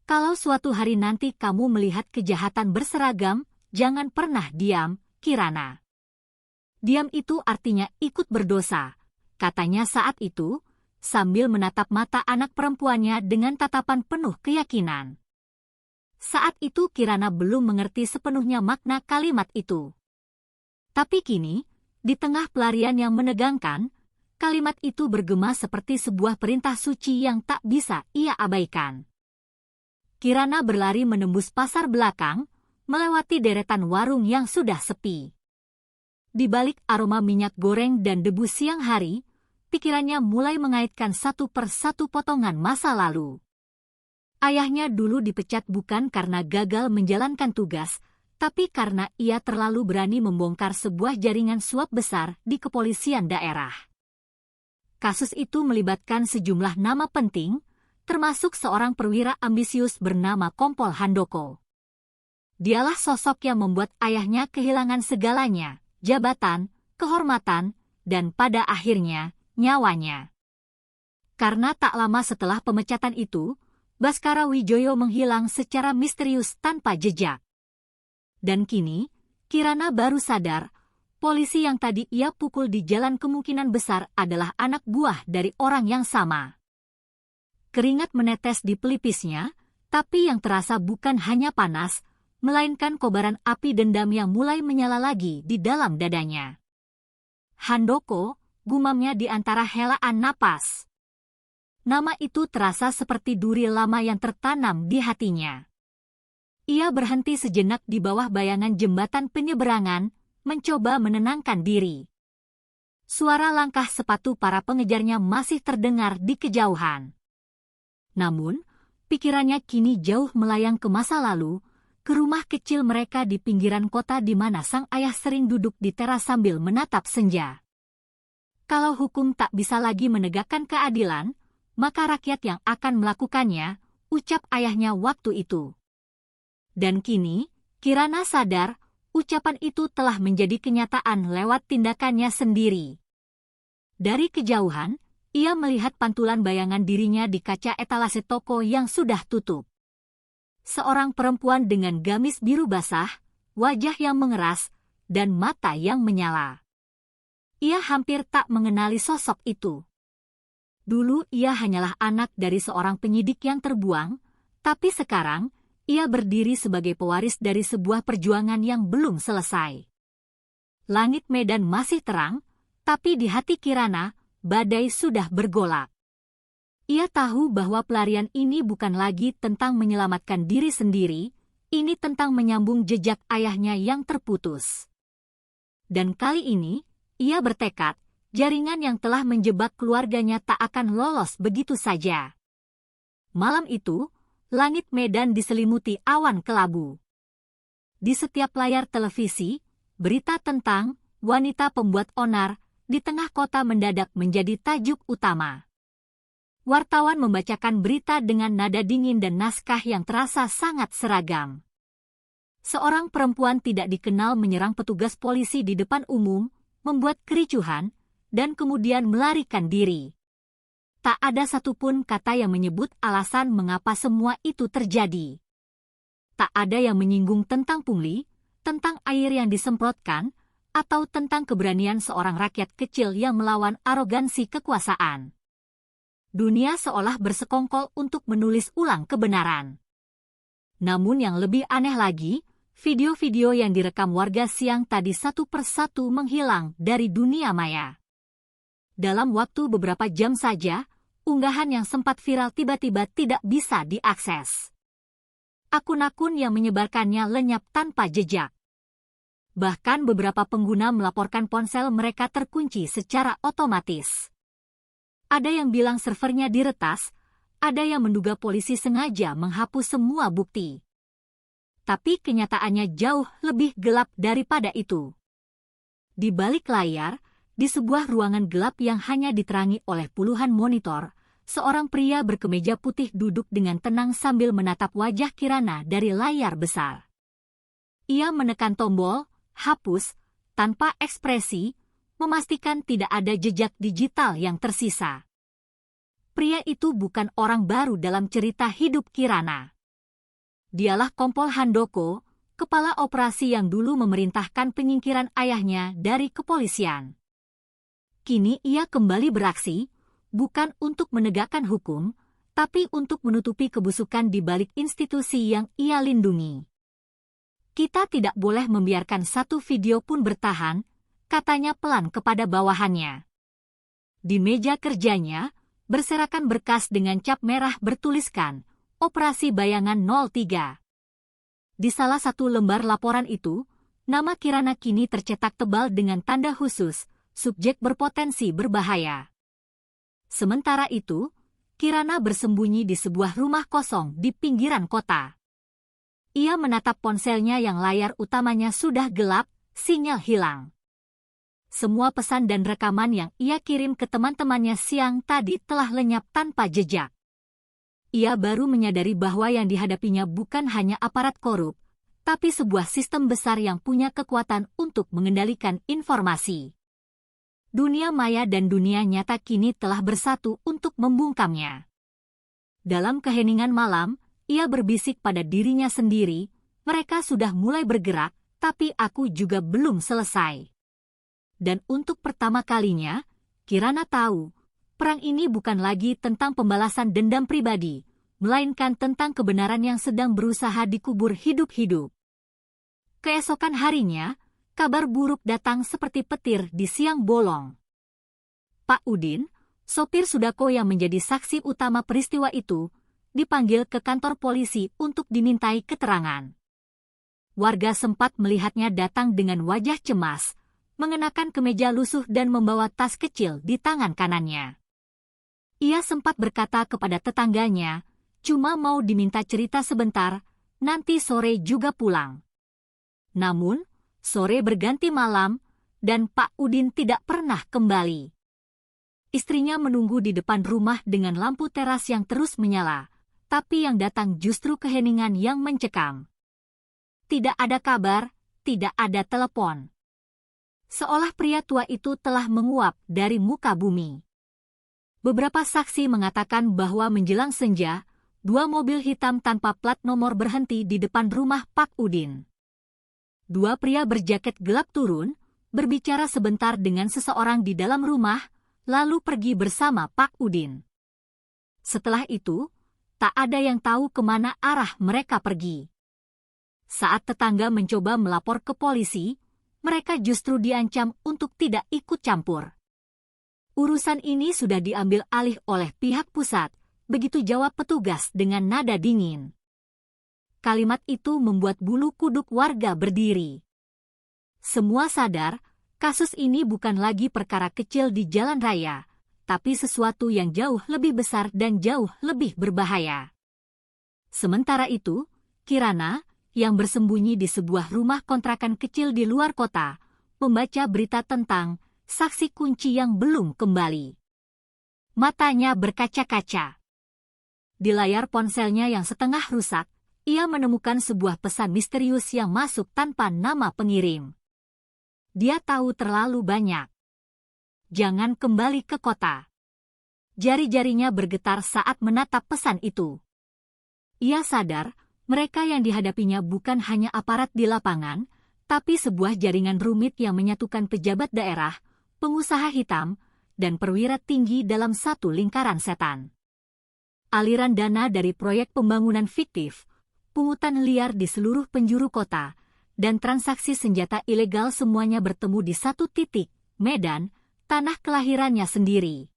Kalau suatu hari nanti kamu melihat kejahatan berseragam, jangan pernah diam, Kirana. Diam itu artinya ikut berdosa, katanya saat itu, sambil menatap mata anak perempuannya dengan tatapan penuh keyakinan. Saat itu Kirana belum mengerti sepenuhnya makna kalimat itu. Tapi kini, di tengah pelarian yang menegangkan, kalimat itu bergema seperti sebuah perintah suci yang tak bisa ia abaikan. Kirana berlari menembus pasar belakang, melewati deretan warung yang sudah sepi. Di balik aroma minyak goreng dan debu siang hari, pikirannya mulai mengaitkan satu persatu potongan masa lalu. Ayahnya dulu dipecat bukan karena gagal menjalankan tugas, tapi karena ia terlalu berani membongkar sebuah jaringan suap besar di kepolisian daerah. Kasus itu melibatkan sejumlah nama penting, termasuk seorang perwira ambisius bernama Kompol Handoko. Dialah sosok yang membuat ayahnya kehilangan segalanya, jabatan, kehormatan, dan pada akhirnya, nyawanya. Karena tak lama setelah pemecatan itu, Baskara Wijoyo menghilang secara misterius tanpa jejak. Dan kini, Kirana baru sadar, polisi yang tadi ia pukul di jalan kemungkinan besar adalah anak buah dari orang yang sama. Keringat menetes di pelipisnya, tapi yang terasa bukan hanya panas, melainkan kobaran api dendam yang mulai menyala lagi di dalam dadanya. Handoko, gumamnya di antara helaan napas. Nama itu terasa seperti duri lama yang tertanam di hatinya. Ia berhenti sejenak di bawah bayangan jembatan penyeberangan, mencoba menenangkan diri. Suara langkah sepatu para pengejarnya masih terdengar di kejauhan. Namun, pikirannya kini jauh melayang ke masa lalu, ke rumah kecil mereka di pinggiran kota di mana sang ayah sering duduk di teras sambil menatap senja. Kalau hukum tak bisa lagi menegakkan keadilan, maka rakyat yang akan melakukannya, ucap ayahnya waktu itu. Dan kini, Kirana sadar, ucapan itu telah menjadi kenyataan lewat tindakannya sendiri. Dari kejauhan, ia melihat pantulan bayangan dirinya di kaca etalase toko yang sudah tutup. Seorang perempuan dengan gamis biru basah, wajah yang mengeras, dan mata yang menyala. Ia hampir tak mengenali sosok itu. Dulu ia hanyalah anak dari seorang penyidik yang terbuang, tapi sekarang ia berdiri sebagai pewaris dari sebuah perjuangan yang belum selesai. Langit Medan masih terang, tapi di hati Kirana, badai sudah bergolak. Ia tahu bahwa pelarian ini bukan lagi tentang menyelamatkan diri sendiri, ini tentang menyambung jejak ayahnya yang terputus. Dan kali ini, ia bertekad, jaringan yang telah menjebak keluarganya tak akan lolos begitu saja. Malam itu, langit Medan diselimuti awan kelabu. Di setiap layar televisi, berita tentang wanita pembuat onar, di tengah kota mendadak menjadi tajuk utama. Wartawan membacakan berita dengan nada dingin dan naskah yang terasa sangat seragam. Seorang perempuan tidak dikenal menyerang petugas polisi di depan umum, membuat kericuhan, dan kemudian melarikan diri. Tak ada satupun kata yang menyebut alasan mengapa semua itu terjadi. Tak ada yang menyinggung tentang pungli, tentang air yang disemprotkan, atau tentang keberanian seorang rakyat kecil yang melawan arogansi kekuasaan. Dunia seolah bersekongkol untuk menulis ulang kebenaran. Namun yang lebih aneh lagi, video-video yang direkam warga siang tadi satu persatu menghilang dari dunia maya. Dalam waktu beberapa jam saja, unggahan yang sempat viral tiba-tiba tidak bisa diakses. Akun-akun yang menyebarkannya lenyap tanpa jejak. Bahkan beberapa pengguna melaporkan ponsel mereka terkunci secara otomatis. Ada yang bilang servernya diretas, ada yang menduga polisi sengaja menghapus semua bukti. Tapi kenyataannya jauh lebih gelap daripada itu. Di balik layar, di sebuah ruangan gelap yang hanya diterangi oleh puluhan monitor, seorang pria berkemeja putih duduk dengan tenang sambil menatap wajah Kirana dari layar besar. Ia menekan tombol hapus tanpa ekspresi, memastikan tidak ada jejak digital yang tersisa. Pria itu bukan orang baru dalam cerita hidup Kirana. Dialah Kompol Handoko, kepala operasi yang dulu memerintahkan penyingkiran ayahnya dari kepolisian. Kini ia kembali beraksi, bukan untuk menegakkan hukum, tapi untuk menutupi kebusukan di balik institusi yang ia lindungi. Kita tidak boleh membiarkan satu video pun bertahan, katanya pelan kepada bawahannya. Di meja kerjanya, berserakan berkas dengan cap merah bertuliskan, Operasi Bayangan 03. Di salah satu lembar laporan itu, nama Kirana kini tercetak tebal dengan tanda khusus, subjek berpotensi berbahaya. Sementara itu, Kirana bersembunyi di sebuah rumah kosong di pinggiran kota. Ia menatap ponselnya yang layar utamanya sudah gelap, sinyal hilang. Semua pesan dan rekaman yang ia kirim ke teman-temannya siang tadi telah lenyap tanpa jejak. Ia baru menyadari bahwa yang dihadapinya bukan hanya aparat korup, tapi sebuah sistem besar yang punya kekuatan untuk mengendalikan informasi. Dunia maya dan dunia nyata kini telah bersatu untuk membungkamnya. Dalam keheningan malam, ia berbisik pada dirinya sendiri, mereka sudah mulai bergerak, tapi aku juga belum selesai. Dan untuk pertama kalinya, Kirana tahu, perang ini bukan lagi tentang pembalasan dendam pribadi, melainkan tentang kebenaran yang sedang berusaha dikubur hidup-hidup. Keesokan harinya, kabar buruk datang seperti petir di siang bolong. Pak Udin, sopir Sudako yang menjadi saksi utama peristiwa itu, dipanggil ke kantor polisi untuk dimintai keterangan. Warga sempat melihatnya datang dengan wajah cemas, mengenakan kemeja lusuh dan membawa tas kecil di tangan kanannya. Ia sempat berkata kepada tetangganya, cuma mau diminta cerita sebentar, nanti sore juga pulang. Namun, sore berganti malam, dan Pak Udin tidak pernah kembali. Istrinya menunggu di depan rumah dengan lampu teras yang terus menyala, tapi yang datang justru keheningan yang mencekam. Tidak ada kabar, tidak ada telepon. Seolah pria tua itu telah menguap dari muka bumi. Beberapa saksi mengatakan bahwa menjelang senja, 2 mobil hitam tanpa plat nomor berhenti di depan rumah Pak Udin. 2 pria berjaket gelap turun, berbicara sebentar dengan seseorang di dalam rumah, lalu pergi bersama Pak Udin. Setelah itu, tak ada yang tahu kemana arah mereka pergi. Saat tetangga mencoba melapor ke polisi, mereka justru diancam untuk tidak ikut campur. Urusan ini sudah diambil alih oleh pihak pusat, begitu jawab petugas dengan nada dingin. Kalimat itu membuat bulu kuduk warga berdiri. Semua sadar, kasus ini bukan lagi perkara kecil di jalan raya, tapi sesuatu yang jauh lebih besar dan jauh lebih berbahaya. Sementara itu, Kirana, yang bersembunyi di sebuah rumah kontrakan kecil di luar kota, membaca berita tentang saksi kunci yang belum kembali. Matanya berkaca-kaca. Di layar ponselnya yang setengah rusak, ia menemukan sebuah pesan misterius yang masuk tanpa nama pengirim. Dia tahu terlalu banyak. Jangan kembali ke kota. Jari-jarinya bergetar saat menatap pesan itu. Ia sadar, mereka yang dihadapinya bukan hanya aparat di lapangan, tapi sebuah jaringan rumit yang menyatukan pejabat daerah, pengusaha hitam, dan perwira tinggi dalam satu lingkaran setan. Aliran dana dari proyek pembangunan fiktif, pungutan liar di seluruh penjuru kota, dan transaksi senjata ilegal semuanya bertemu di satu titik, Medan, tanah kelahirannya sendiri.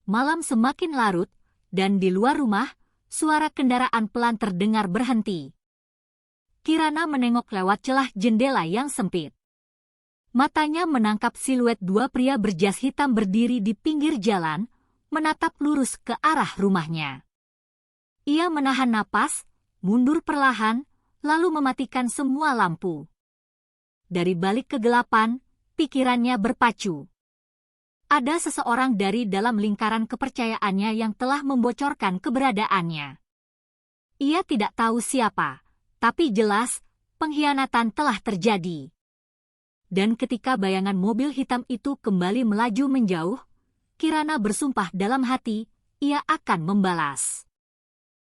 Malam semakin larut, dan di luar rumah, suara kendaraan pelan terdengar berhenti. Kirana menengok lewat celah jendela yang sempit. Matanya menangkap siluet dua pria berjas hitam berdiri di pinggir jalan, menatap lurus ke arah rumahnya. Ia menahan napas, mundur perlahan, lalu mematikan semua lampu. Dari balik kegelapan, pikirannya berpacu. Ada seseorang dari dalam lingkaran kepercayaannya yang telah membocorkan keberadaannya. Ia tidak tahu siapa, tapi jelas pengkhianatan telah terjadi. Dan ketika bayangan mobil hitam itu kembali melaju menjauh, Kirana bersumpah dalam hati, ia akan membalas.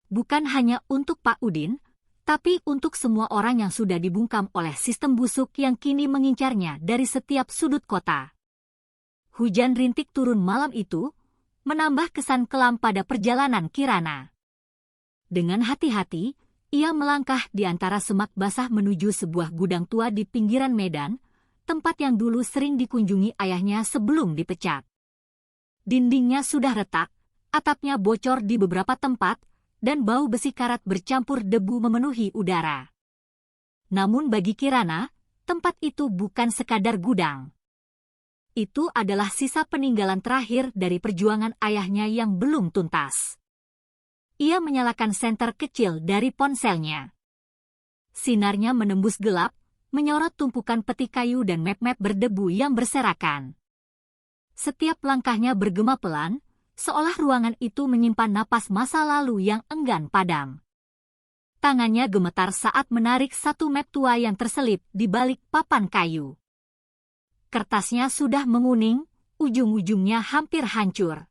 Bukan hanya untuk Pak Udin, tapi untuk semua orang yang sudah dibungkam oleh sistem busuk yang kini mengincarnya dari setiap sudut kota. Hujan rintik turun malam itu, menambah kesan kelam pada perjalanan Kirana. Dengan hati-hati, ia melangkah di antara semak basah menuju sebuah gudang tua di pinggiran Medan, tempat yang dulu sering dikunjungi ayahnya sebelum dipecat. Dindingnya sudah retak, atapnya bocor di beberapa tempat, dan bau besi karat bercampur debu memenuhi udara. Namun bagi Kirana, tempat itu bukan sekadar gudang. Itu adalah sisa peninggalan terakhir dari perjuangan ayahnya yang belum tuntas. Ia menyalakan senter kecil dari ponselnya. Sinarnya menembus gelap, menyorot tumpukan peti kayu dan map-map berdebu yang berserakan. Setiap langkahnya bergema pelan, seolah ruangan itu menyimpan napas masa lalu yang enggan padam. Tangannya gemetar saat menarik satu map tua yang terselip di balik papan kayu. Kertasnya sudah menguning, ujung-ujungnya hampir hancur.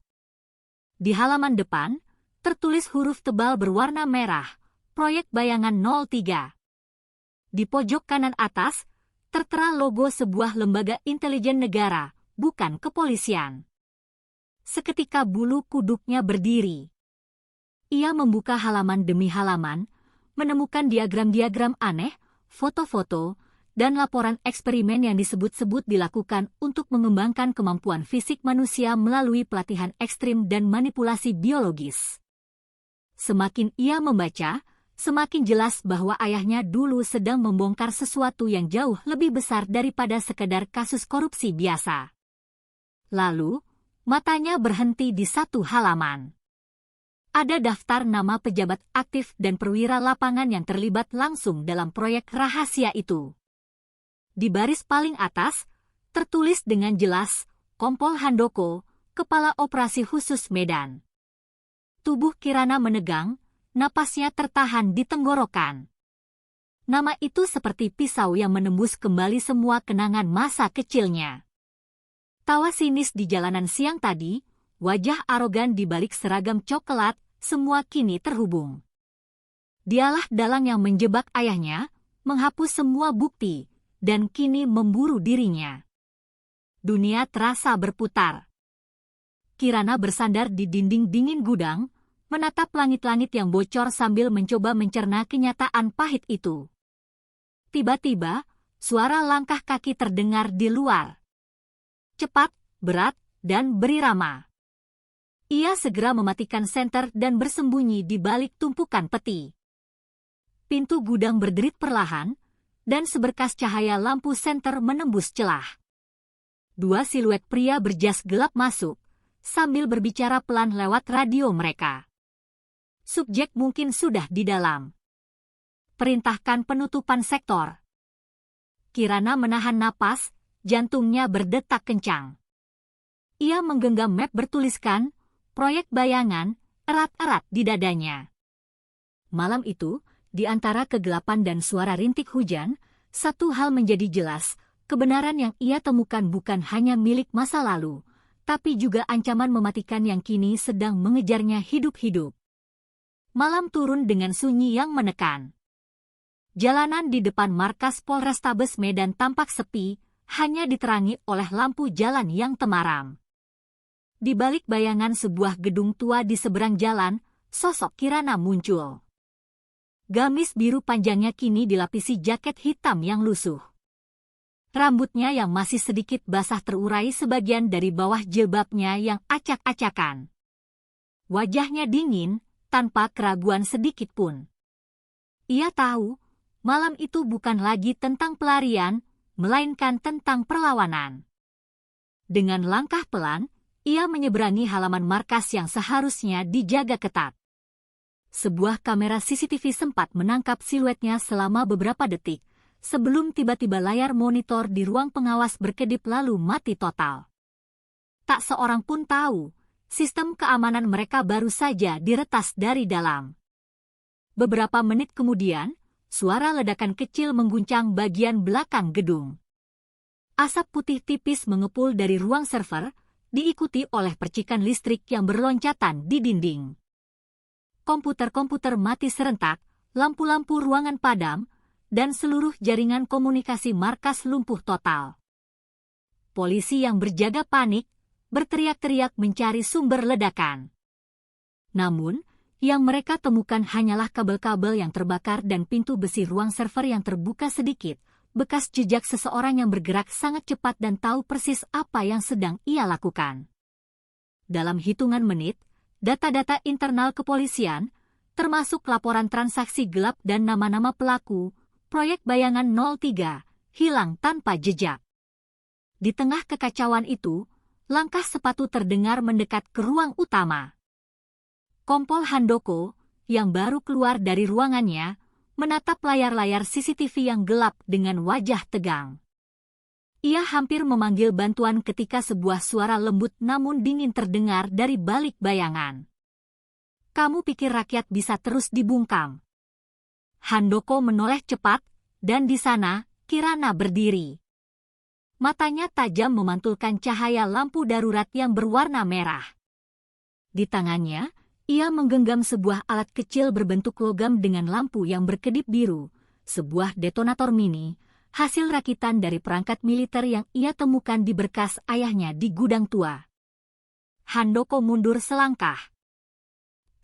Di halaman depan, tertulis huruf tebal berwarna merah, Proyek Bayangan 03. Di pojok kanan atas, tertera logo sebuah lembaga intelijen negara, bukan kepolisian. Seketika bulu kuduknya berdiri. Ia membuka halaman demi halaman, menemukan diagram-diagram aneh, foto-foto, dan laporan eksperimen yang disebut-sebut dilakukan untuk mengembangkan kemampuan fisik manusia melalui pelatihan ekstrim dan manipulasi biologis. Semakin ia membaca, semakin jelas bahwa ayahnya dulu sedang membongkar sesuatu yang jauh lebih besar daripada sekedar kasus korupsi biasa. Lalu, matanya berhenti di satu halaman. Ada daftar nama pejabat aktif dan perwira lapangan yang terlibat langsung dalam proyek rahasia itu. Di baris paling atas, tertulis dengan jelas, Kompol Handoko, Kepala Operasi Khusus Medan. Tubuh Kirana menegang, napasnya tertahan di tenggorokan. Nama itu seperti pisau yang menembus kembali semua kenangan masa kecilnya. Tawa sinis di jalanan siang tadi, wajah arogan di balik seragam coklat, semua kini terhubung. Dialah dalang yang menjebak ayahnya, menghapus semua bukti, dan kini memburu dirinya. Dunia terasa berputar. Kirana bersandar di dinding dingin gudang, menatap langit-langit yang bocor sambil mencoba mencerna kenyataan pahit itu. Tiba-tiba, suara langkah kaki terdengar di luar. Cepat, berat, dan berirama. Ia segera mematikan senter dan bersembunyi di balik tumpukan peti. Pintu gudang berderit perlahan, dan seberkas cahaya lampu senter menembus celah. Dua siluet pria berjas gelap masuk, sambil berbicara pelan lewat radio mereka. Subjek mungkin sudah di dalam. Perintahkan penutupan sektor. Kirana menahan napas, jantungnya berdetak kencang. Ia menggenggam map bertuliskan, proyek bayangan, erat-erat di dadanya. Malam itu, di antara kegelapan dan suara rintik hujan, satu hal menjadi jelas, kebenaran yang ia temukan bukan hanya milik masa lalu, tapi juga ancaman mematikan yang kini sedang mengejarnya hidup-hidup. Malam turun dengan sunyi yang menekan. Jalanan di depan markas Polrestabes Medan tampak sepi, hanya diterangi oleh lampu jalan yang temaram. Di balik bayangan sebuah gedung tua di seberang jalan, sosok Kirana muncul. Gamis biru panjangnya kini dilapisi jaket hitam yang lusuh. Rambutnya yang masih sedikit basah terurai sebagian dari bawah jilbabnya yang acak-acakan. Wajahnya dingin, tanpa keraguan sedikit pun. Ia tahu, malam itu bukan lagi tentang pelarian, melainkan tentang perlawanan. Dengan langkah pelan, ia menyeberangi halaman markas yang seharusnya dijaga ketat. Sebuah kamera CCTV sempat menangkap siluetnya selama beberapa detik, sebelum tiba-tiba layar monitor di ruang pengawas berkedip lalu mati total. Tak seorang pun tahu, sistem keamanan mereka baru saja diretas dari dalam. Beberapa menit kemudian, suara ledakan kecil mengguncang bagian belakang gedung. Asap putih tipis mengepul dari ruang server, diikuti oleh percikan listrik yang berloncatan di dinding. Komputer-komputer mati serentak, lampu-lampu ruangan padam, dan seluruh jaringan komunikasi markas lumpuh total. Polisi yang berjaga panik, berteriak-teriak mencari sumber ledakan. Namun, yang mereka temukan hanyalah kabel-kabel yang terbakar dan pintu besi ruang server yang terbuka sedikit, bekas jejak seseorang yang bergerak sangat cepat dan tahu persis apa yang sedang ia lakukan. Dalam hitungan menit, data-data internal kepolisian, termasuk laporan transaksi gelap dan nama-nama pelaku, proyek bayangan 03, hilang tanpa jejak. Di tengah kekacauan itu, langkah sepatu terdengar mendekat ke ruang utama. Kompol Handoko, yang baru keluar dari ruangannya, menatap layar-layar CCTV yang gelap dengan wajah tegang. Ia hampir memanggil bantuan ketika sebuah suara lembut namun dingin terdengar dari balik bayangan. Kamu pikir rakyat bisa terus dibungkam? Handoko menoleh cepat, dan di sana, Kirana berdiri. Matanya tajam memantulkan cahaya lampu darurat yang berwarna merah. Di tangannya, ia menggenggam sebuah alat kecil berbentuk logam dengan lampu yang berkedip biru, sebuah detonator mini, hasil rakitan dari perangkat militer yang ia temukan di berkas ayahnya di gudang tua. Handoko mundur selangkah.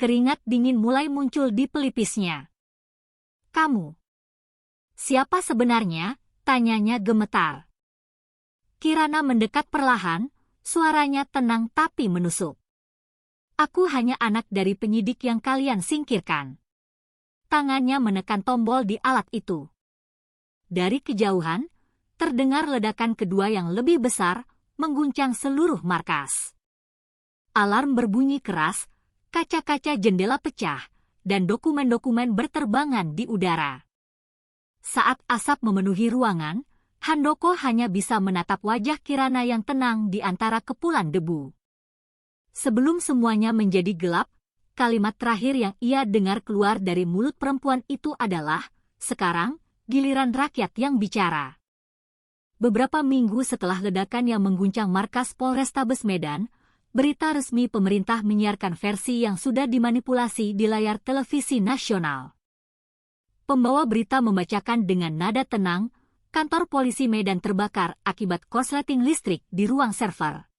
Keringat dingin mulai muncul di pelipisnya. Kamu? Siapa sebenarnya? Tanyanya gemetar. Kirana mendekat perlahan, suaranya tenang tapi menusuk. Aku hanya anak dari penyidik yang kalian singkirkan. Tangannya menekan tombol di alat itu. Dari kejauhan, terdengar ledakan kedua yang lebih besar, mengguncang seluruh markas. Alarm berbunyi keras, kaca-kaca jendela pecah, dan dokumen-dokumen berterbangan di udara. Saat asap memenuhi ruangan, Handoko hanya bisa menatap wajah Kirana yang tenang di antara kepulan debu. Sebelum semuanya menjadi gelap, kalimat terakhir yang ia dengar keluar dari mulut perempuan itu adalah, sekarang, giliran rakyat yang bicara. Beberapa minggu setelah ledakan yang mengguncang markas Polrestabes Medan, berita resmi pemerintah menyiarkan versi yang sudah dimanipulasi di layar televisi nasional. Pembawa berita membacakan dengan nada tenang, kantor polisi Medan terbakar akibat korsleting listrik di ruang server.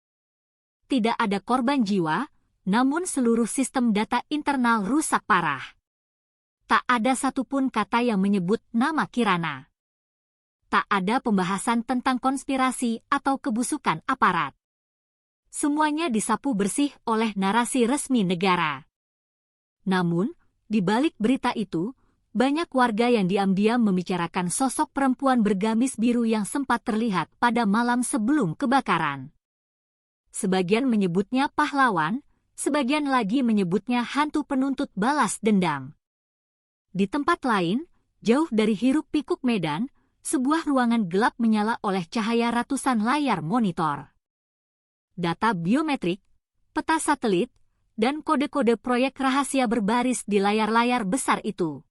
Tidak ada korban jiwa, namun seluruh sistem data internal rusak parah. Tak ada satupun kata yang menyebut nama Kirana. Tak ada pembahasan tentang konspirasi atau kebusukan aparat. Semuanya disapu bersih oleh narasi resmi negara. Namun, di balik berita itu, banyak warga yang diam-diam membicarakan sosok perempuan bergamis biru yang sempat terlihat pada malam sebelum kebakaran. Sebagian menyebutnya pahlawan, sebagian lagi menyebutnya hantu penuntut balas dendam. Di tempat lain, jauh dari hiruk-pikuk Medan, sebuah ruangan gelap menyala oleh cahaya ratusan layar monitor. Data biometrik, peta satelit, dan kode-kode proyek rahasia berbaris di layar-layar besar itu.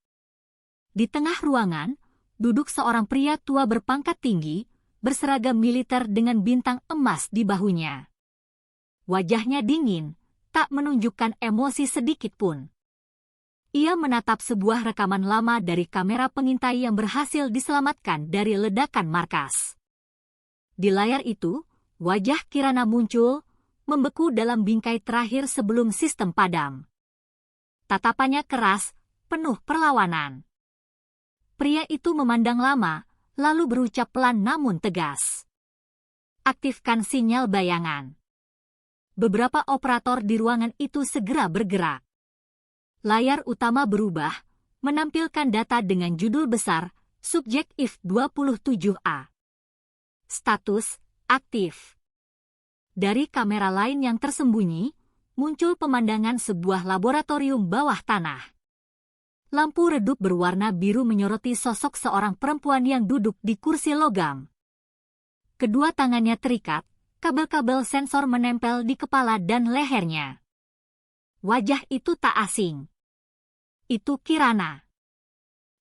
Di tengah ruangan, duduk seorang pria tua berpangkat tinggi, berseragam militer dengan bintang emas di bahunya. Wajahnya dingin, tak menunjukkan emosi sedikit pun. Ia menatap sebuah rekaman lama dari kamera pengintai yang berhasil diselamatkan dari ledakan markas. Di layar itu, wajah Kirana muncul, membeku dalam bingkai terakhir sebelum sistem padam. Tatapannya keras, penuh perlawanan. Pria itu memandang lama, lalu berucap pelan namun tegas. Aktifkan sinyal bayangan. Beberapa operator di ruangan itu segera bergerak. Layar utama berubah, menampilkan data dengan judul besar, Subjek IF-27A. Status, aktif. Dari kamera lain yang tersembunyi, muncul pemandangan sebuah laboratorium bawah tanah. Lampu redup berwarna biru menyoroti sosok seorang perempuan yang duduk di kursi logam. Kedua tangannya terikat, kabel-kabel sensor menempel di kepala dan lehernya. Wajah itu tak asing. Itu Kirana.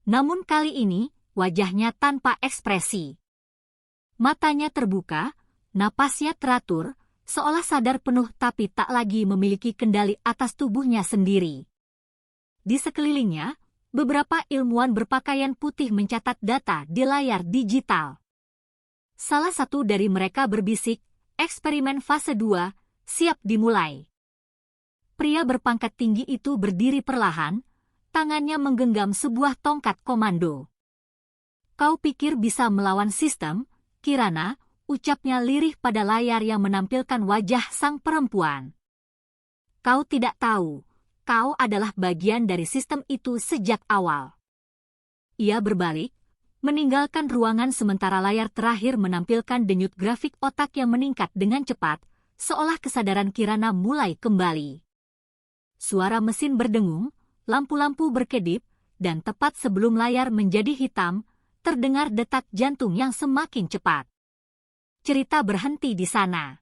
Namun kali ini, wajahnya tanpa ekspresi. Matanya terbuka, napasnya teratur, seolah sadar penuh tapi tak lagi memiliki kendali atas tubuhnya sendiri. Di sekelilingnya, beberapa ilmuwan berpakaian putih mencatat data di layar digital. Salah satu dari mereka berbisik, eksperimen fase 2, siap dimulai. Pria berpangkat tinggi itu berdiri perlahan, tangannya menggenggam sebuah tongkat komando. Kau pikir bisa melawan sistem, Kirana, ucapnya lirih pada layar yang menampilkan wajah sang perempuan. Kau tidak tahu, kau adalah bagian dari sistem itu sejak awal. Ia berbalik, meninggalkan ruangan sementara layar terakhir menampilkan denyut grafik otak yang meningkat dengan cepat, seolah kesadaran Kirana mulai kembali. Suara mesin berdengung, lampu-lampu berkedip, dan tepat sebelum layar menjadi hitam, terdengar detak jantung yang semakin cepat. Cerita berhenti di sana.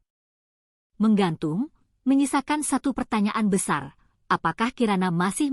Menggantung, menyisakan satu pertanyaan besar, apakah Kirana masih